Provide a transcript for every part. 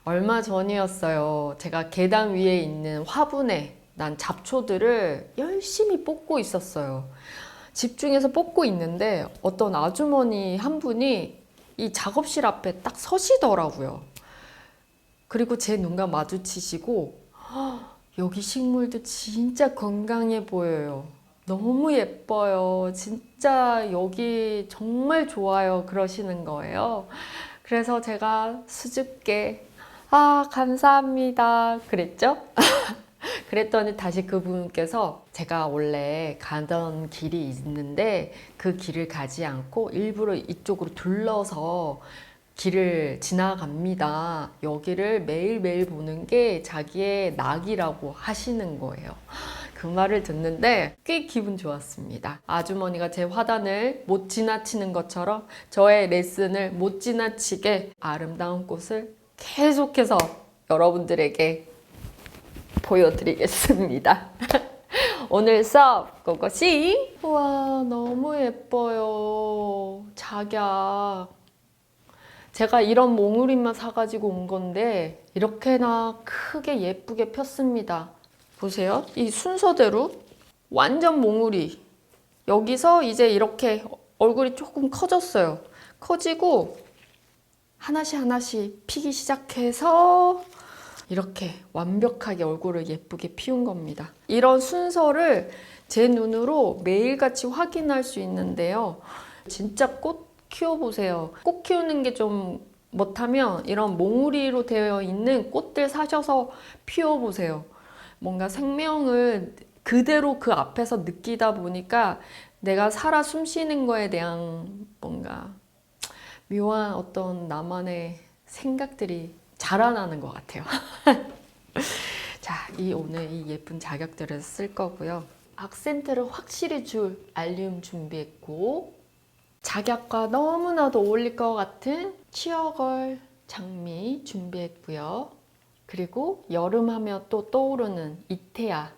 얼마 전이었어요. 제가 계단 위에 있는 화분에 난 잡초들을 열심히 뽑고 있었어요. 집중해서 뽑고 있는데 어떤 아주머니 한 분이 이 작업실 앞에 딱 서시더라고요. 그리고 제 눈과 마주치시고 여기 식물도 진짜 건강해 보여요. 너무 예뻐요. 진짜 여기 정말 좋아요. 그러시는 거예요. 그래서 제가 수줍게 감사합니다. 그랬죠? 그랬더니 다시 그분께서 제가 원래 가던 길이 있는데 그 길을 가지 않고 일부러 이쪽으로 둘러서 길을 지나갑니다. 여기를 매일매일 보는 게 자기의 낙이라고 하시는 거예요. 그 말을 듣는데 꽤 기분 좋았습니다. 아주머니가 제 화단을 못 지나치는 것처럼 저의 레슨을 못 지나치게 아름다운 꽃을 계속해서 여러분들에게 보여드리겠습니다. 오늘 수업 고고씨! 우와 너무 예뻐요. 작약. 제가 이런 몽우리만 사가지고 온 건데 이렇게나 크게 예쁘게 폈습니다. 보세요. 이 순서대로 완전 몽우리. 여기서 이제 이렇게 얼굴이 조금 커졌어요. 커지고 하나씩 하나씩 피기 시작해서 이렇게 완벽하게 얼굴을 예쁘게 피운 겁니다. 이런 순서를 제 눈으로 매일같이 확인할 수 있는데요. 진짜 꽃 키워보세요. 꽃 키우는 게 좀 못하면 이런 몽우리로 되어 있는 꽃들 사셔서 피워보세요. 뭔가 생명을 그대로 그 앞에서 느끼다 보니까 내가 살아 숨쉬는 거에 대한 뭔가 묘한 어떤 나만의 생각들이 자라나는 것 같아요. 자, 오늘 이 예쁜 작약들을 쓸 거고요. 악센트를 확실히 줄 알리움 준비했고 작약과 너무나도 어울릴 것 같은 치어걸 장미 준비했고요. 그리고 여름하면 또 떠오르는 이태아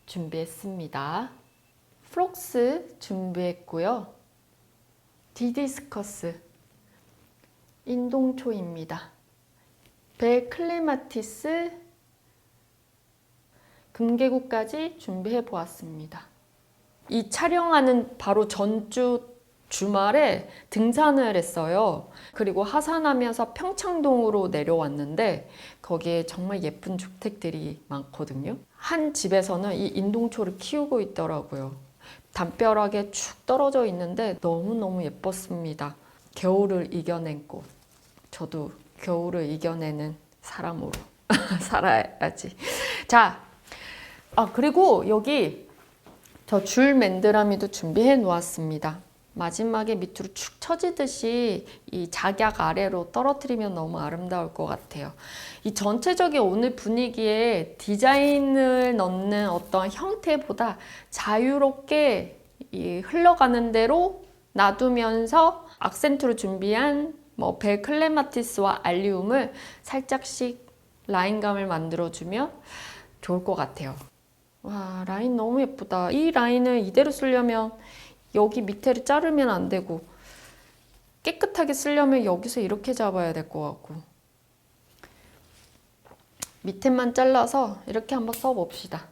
준비했습니다. 플록스 준비했고요. 디디스커스 인동초입니다. 벨클레마티스 금계구까지 준비해 보았습니다. 이 촬영하는 바로 전주 주말에 등산을 했어요. 그리고 하산하면서 평창동으로 내려왔는데 거기에 정말 예쁜 주택들이 많거든요. 한 집에서는 이 인동초를 키우고 있더라고요. 담벼락에 축 떨어져 있는데 너무너무 예뻤습니다. 겨울을 이겨낸 꽃. 저도 겨울을 이겨내는 사람으로 살아야지. 자, 그리고 여기 저 줄 맨드라미도 준비해 놓았습니다. 마지막에 밑으로 축 처지듯이 이 작약 아래로 떨어뜨리면 너무 아름다울 것 같아요. 이 전체적인 오늘 분위기에 디자인을 넣는 어떤 형태보다 자유롭게 흘러가는 대로 놔두면서 악센트로 준비한 벨클레마티스와 알리움을 살짝씩 라인감을 만들어주면 좋을 것 같아요. 와, 라인 너무 예쁘다. 이 라인을 이대로 쓰려면 여기 밑에를 자르면 안 되고 깨끗하게 쓰려면 여기서 이렇게 잡아야 될 것 같고 밑에만 잘라서 이렇게 한번 써봅시다.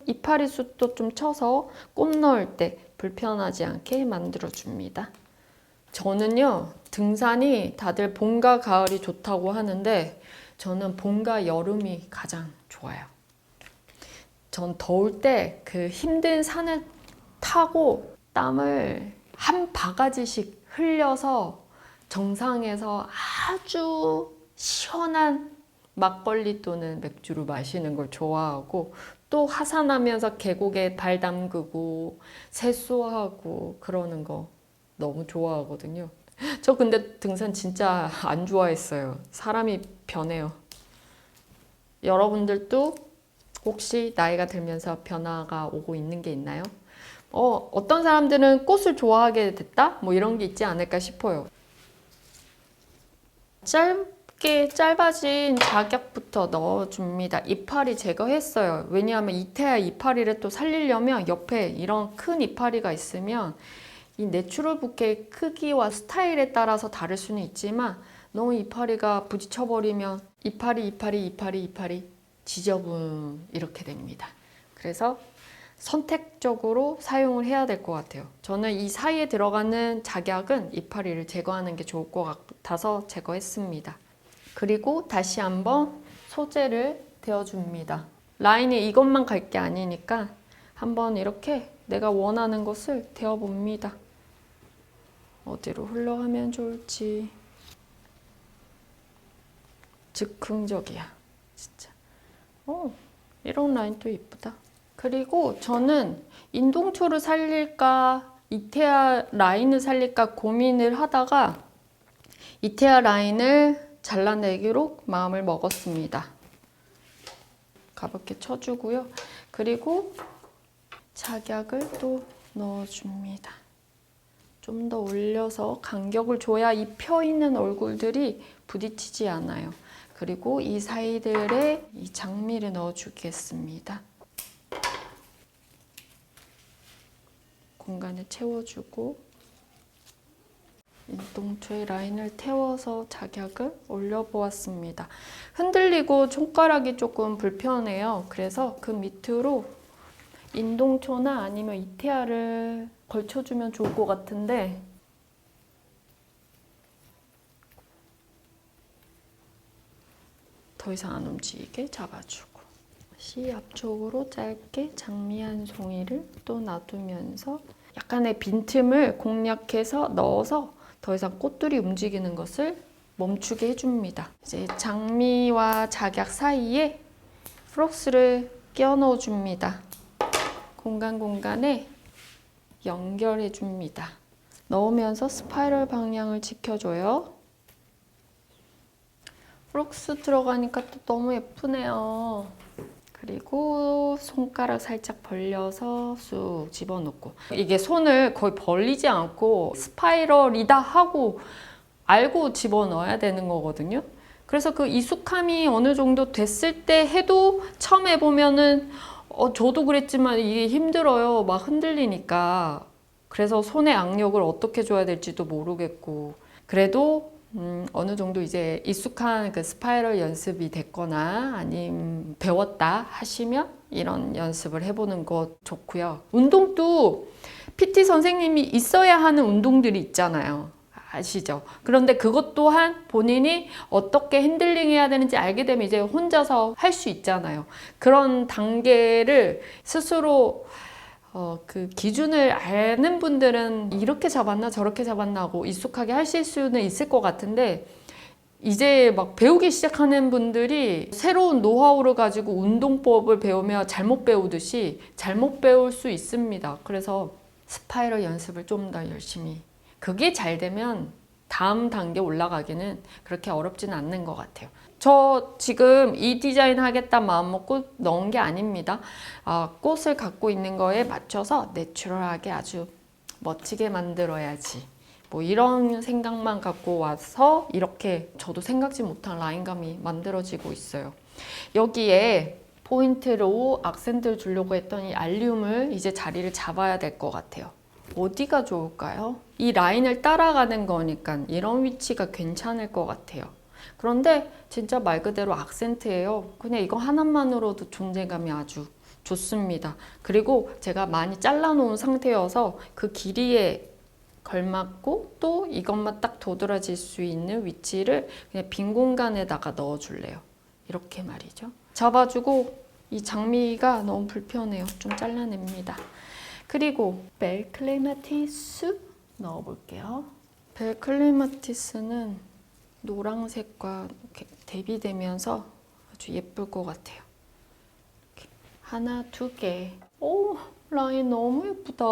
이파리 숱도 좀 쳐서 꽃 넣을 때 불편하지 않게 만들어줍니다. 저는요, 등산이 다들 봄과 가을이 좋다고 하는데 저는 봄과 여름이 가장 좋아요. 전 더울 때 그 힘든 산을 타고 땀을 한 바가지씩 흘려서 정상에서 아주 시원한 막걸리 또는 맥주를 마시는 걸 좋아하고 또 하산하면서 계곡에 발 담그고 세수하고 그러는 거 너무 좋아하거든요. 저 근데 등산 진짜 안 좋아했어요. 사람이 변해요. 여러분들도 혹시 나이가 들면서 변화가 오고 있는 게 있나요? 어떤 사람들은 꽃을 좋아하게 됐다? 뭐 이런 게 있지 않을까 싶어요. 짧게 짧아진 작약부터 넣어줍니다. 이파리 제거했어요. 왜냐하면 이태아 이파리를 또 살리려면 옆에 이런 큰 이파리가 있으면 이 내추럴 부케의 크기와 스타일에 따라서 다를 수는 있지만 너무 이파리가 부딪혀버리면 이파리 지저분 이렇게 됩니다. 그래서 선택적으로 사용을 해야 될 것 같아요. 저는 이 사이에 들어가는 작약은 이파리를 제거하는 게 좋을 것 같아서 제거했습니다. 그리고 다시 한번 소재를 대어줍니다. 라인이 이것만 갈 게 아니니까 한번 이렇게 내가 원하는 것을 대어봅니다. 어디로 흘러가면 좋을지. 즉흥적이야, 진짜. 이런 라인도 이쁘다. 그리고 저는 인동초를 살릴까 이테아 라인을 살릴까 고민을 하다가 이테아 라인을 잘라내기로 마음을 먹었습니다. 가볍게 쳐주고요. 그리고 작약을 또 넣어줍니다. 좀 더 올려서 간격을 줘야 이 펴있는 얼굴들이 부딪히지 않아요. 그리고 이 사이들에 이 장미를 넣어주겠습니다. 공간을 채워주고 인동초의 라인을 태워서 작약을 올려보았습니다. 흔들리고 손가락이 조금 불편해요. 그래서 그 밑으로 인동초나 아니면 이테아를 걸쳐주면 좋을 것 같은데 더 이상 안 움직이게 잡아주고 C 앞쪽으로 짧게 장미 한 송이를 또 놔두면서 약간의 빈틈을 공략해서 넣어서 더 이상 꽃들이 움직이는 것을 멈추게 해줍니다. 이제 장미와 작약 사이에 프록스를 끼워 넣어줍니다. 공간에 연결해줍니다. 넣으면서 스파이럴 방향을 지켜줘요. 프록스 들어가니까 또 너무 예쁘네요. 그리고 손가락 살짝 벌려서 쑥 집어넣고 이게 손을 거의 벌리지 않고 스파이럴이다 하고 알고 집어넣어야 되는 거거든요. 그래서 그 익숙함이 어느 정도 됐을 때 해도 처음 해보면은 저도 그랬지만 이게 힘들어요. 막 흔들리니까. 그래서 손의 악력을 어떻게 줘야 될지도 모르겠고 그래도 어느 정도 이제 익숙한 그 스파이럴 연습이 됐거나 아니면 배웠다 하시면 이런 연습을 해보는 것 좋고요. 운동도 PT 선생님이 있어야 하는 운동들이 있잖아요. 아시죠? 그런데 그것 또한 본인이 어떻게 핸들링 해야 되는지 알게 되면 이제 혼자서 할 수 있잖아요. 그런 단계를 스스로 그 기준을 아는 분들은 이렇게 잡았나 저렇게 잡았나 하고 익숙하게 하실 수는 있을 것 같은데 이제 막 배우기 시작하는 분들이 새로운 노하우를 가지고 운동법을 배우며 잘못 배우듯이 잘못 배울 수 있습니다. 그래서 스파이럴 연습을 좀 더 열심히 그게 잘 되면 다음 단계 올라가기는 그렇게 어렵지는 않는 것 같아요. 저 지금 이 디자인 하겠다 마음 먹고 넣은 게 아닙니다. 꽃을 갖고 있는 거에 맞춰서 내추럴하게 아주 멋지게 만들어야지. 뭐 이런 생각만 갖고 와서 이렇게 저도 생각지 못한 라인감이 만들어지고 있어요. 여기에 포인트로 악센트를 주려고 했더니 알리움을 이제 자리를 잡아야 될 것 같아요. 어디가 좋을까요? 이 라인을 따라가는 거니까 이런 위치가 괜찮을 것 같아요. 그런데 진짜 말 그대로 악센트예요. 그냥 이거 하나만으로도 존재감이 아주 좋습니다. 그리고 제가 많이 잘라놓은 상태여서 그 길이에 걸맞고 또 이것만 딱 도드라질 수 있는 위치를 그냥 빈 공간에다가 넣어줄래요. 이렇게 말이죠. 잡아주고 이 장미가 너무 불편해요. 좀 잘라냅니다. 그리고 벨클레마티스 넣어볼게요. 벨클레마티스는 노란색과 이렇게 대비되면서 아주 예쁠 것 같아요. 이렇게 하나, 두 개. 오, 라인 너무 예쁘다.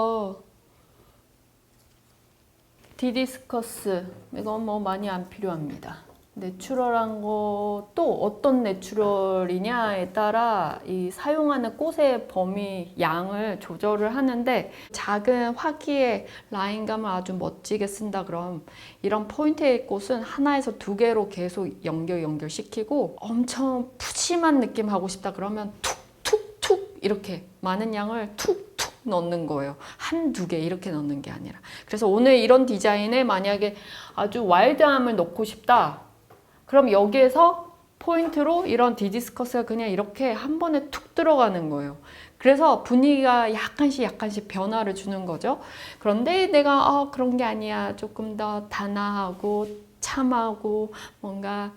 디디스커스. 이건 뭐 많이 안 필요합니다. 내추럴한 것도 어떤 내추럴이냐에 따라 이 사용하는 꽃의 범위, 양을 조절을 하는데 작은 화기의 라인감을 아주 멋지게 쓴다 그럼 이런 포인트의 꽃은 하나에서 두 개로 계속 연결시키고 엄청 푸짐한 느낌 하고 싶다 그러면 툭툭툭 이렇게 많은 양을 툭툭 넣는 거예요. 한두 개 이렇게 넣는 게 아니라. 그래서 오늘 이런 디자인에 만약에 아주 와일드함을 넣고 싶다. 그럼 여기에서 포인트로 이런 디디스커스가 그냥 이렇게 한 번에 툭 들어가는 거예요. 그래서 분위기가 약간씩 변화를 주는 거죠. 그런데 내가 그런 게 아니야. 조금 더 단아하고 참하고 뭔가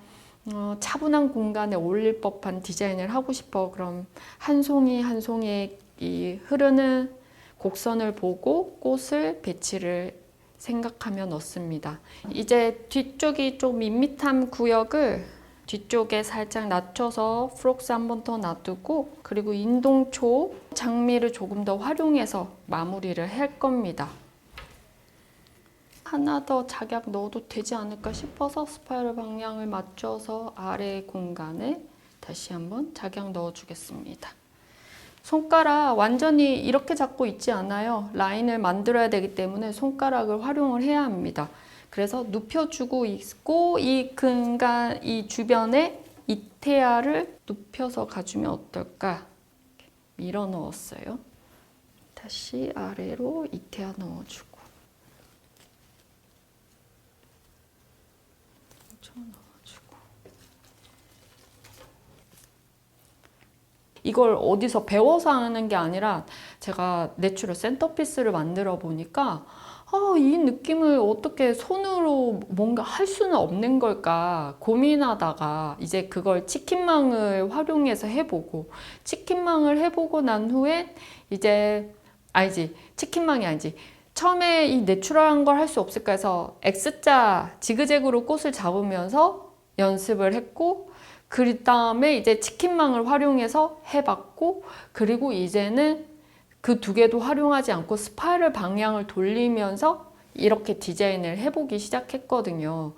차분한 공간에 어울릴 법한 디자인을 하고 싶어. 그럼 한 송이 한 송이의 이 흐르는 곡선을 보고 꽃을 배치를 생각하며 넣습니다. 이제 뒤쪽이 좀 밋밋한 구역을 뒤쪽에 살짝 낮춰서 프록스 한 번 더 놔두고 그리고 인동초 장미를 조금 더 활용해서 마무리를 할 겁니다. 하나 더 작약 넣어도 되지 않을까 싶어서 스파이럴 방향을 맞춰서 아래 공간에 다시 한번 작약 넣어 주겠습니다. 손가락 완전히 이렇게 잡고 있지 않아요. 라인을 만들어야 되기 때문에 손가락을 활용을 해야 합니다. 그래서 눕혀주고 있고 이 공간, 이 주변에 이테아를 눕혀서 가주면 어떨까? 밀어 넣었어요. 다시 아래로 이테아 넣어주고 이걸 어디서 배워서 하는 게 아니라 제가 내추럴 센터피스를 만들어 보니까 이 느낌을 어떻게 손으로 뭔가 할 수는 없는 걸까 고민하다가 이제 그걸 치킨망을 활용해서 해보고 치킨망을 해보고 난 후에 이제 치킨망이 아니지 처음에 이 내추럴한 걸 할 수 없을까 해서 X자 지그재그로 꽃을 잡으면서 연습을 했고 그 다음에 이제 치킨망을 활용해서 해봤고 그리고 이제는 그 두 개도 활용하지 않고 스파이럴 방향을 돌리면서 이렇게 디자인을 해보기 시작했거든요.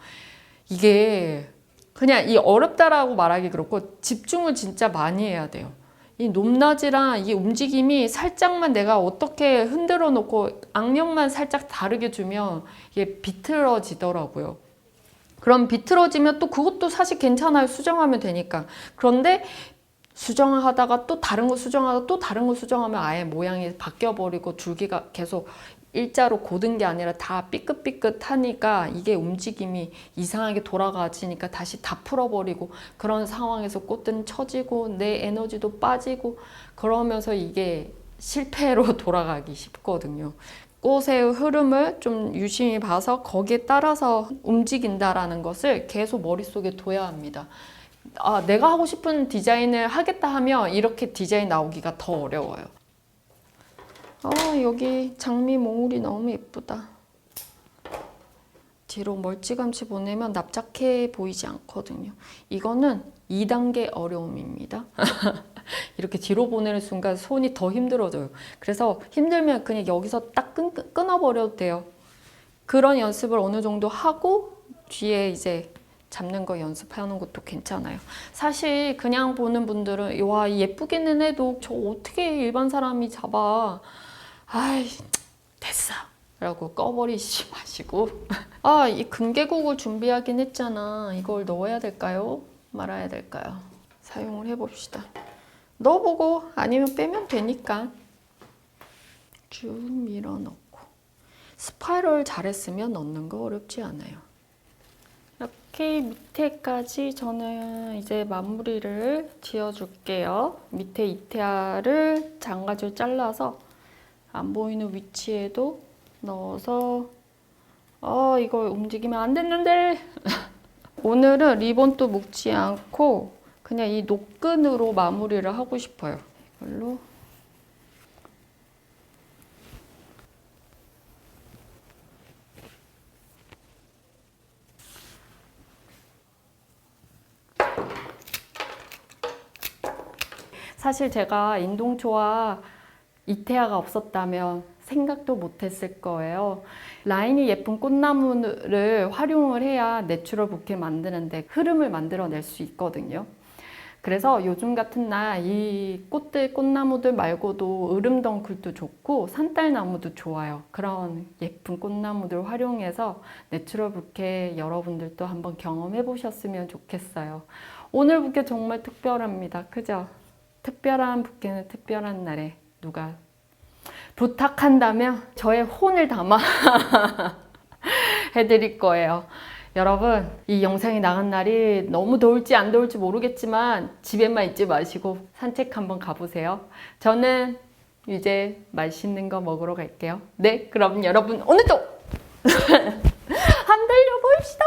이게 그냥 이 어렵다라고 말하기 그렇고 집중을 진짜 많이 해야 돼요. 이 높낮이랑 이 움직임이 살짝만 내가 어떻게 흔들어 놓고 악력만 살짝 다르게 주면 이게 비틀어지더라고요. 그럼 비틀어지면 또 그것도 사실 괜찮아요. 수정하면 되니까. 그런데 수정을 하다가 또 다른 거 수정하다가 또 다른 거 수정하면 아예 모양이 바뀌어버리고 줄기가 계속 일자로 고든 게 아니라 다 삐끗삐끗하니까 이게 움직임이 이상하게 돌아가지니까 다시 다 풀어버리고 그런 상황에서 꽃은 처지고 내 에너지도 빠지고 그러면서 이게 실패로 돌아가기 쉽거든요. 꽃의 흐름을 좀 유심히 봐서 거기에 따라서 움직인다라는 것을 계속 머릿속에 둬야 합니다. 내가 하고 싶은 디자인을 하겠다 하면 이렇게 디자인 나오기가 더 어려워요. 여기 장미 몽울이 너무 예쁘다. 뒤로 멀찌감치 보내면 납작해 보이지 않거든요. 이거는 2단계 어려움입니다. 이렇게 뒤로 보내는 순간 손이 더 힘들어져요. 그래서 힘들면 그냥 여기서 딱 끊어버려도 돼요. 그런 연습을 어느 정도 하고 뒤에 이제 잡는 거 연습하는 것도 괜찮아요. 사실 그냥 보는 분들은 와 예쁘기는 해도 저 어떻게 일반 사람이 잡아. 됐어 라고 꺼버리지 마시고 이 금계국을 준비하긴 했잖아. 이걸 넣어야 될까요? 말아야 될까요? 사용을 해봅시다. 넣어보고 아니면 빼면 되니까 쭉 밀어 넣고 스파이럴 잘했으면 넣는 거 어렵지 않아요. 이렇게 밑에까지 저는 이제 마무리를 지어줄게요. 밑에 이테아를 장가지로 잘라서 안 보이는 위치에도 넣어서 이걸 움직이면 안 됐는데 오늘은 리본도 묶지 않고 그냥 이 노끈으로 마무리를 하고 싶어요. 이걸로 사실 제가 인동초와 이테아가 없었다면 생각도 못했을 거예요. 라인이 예쁜 꽃나무를 활용을 해야 내추럴 부케 만드는데 흐름을 만들어낼 수 있거든요. 그래서 요즘 같은 날 이 꽃나무들 말고도 으름덩쿨도 좋고 산딸나무도 좋아요. 그런 예쁜 꽃나무들 활용해서 내추럴 부케 여러분들도 한번 경험해 보셨으면 좋겠어요. 오늘 부케 정말 특별합니다. 그죠? 특별한 부케는 특별한 날에 누가 부탁한다면 저의 혼을 담아 해드릴 거예요. 여러분, 이 영상이 나간 날이 너무 더울지 안 더울지 모르겠지만 집에만 있지 마시고 산책 한번 가보세요. 저는 이제 맛있는 거 먹으러 갈게요. 네, 그럼 여러분 오늘도 한번 달려봅시다.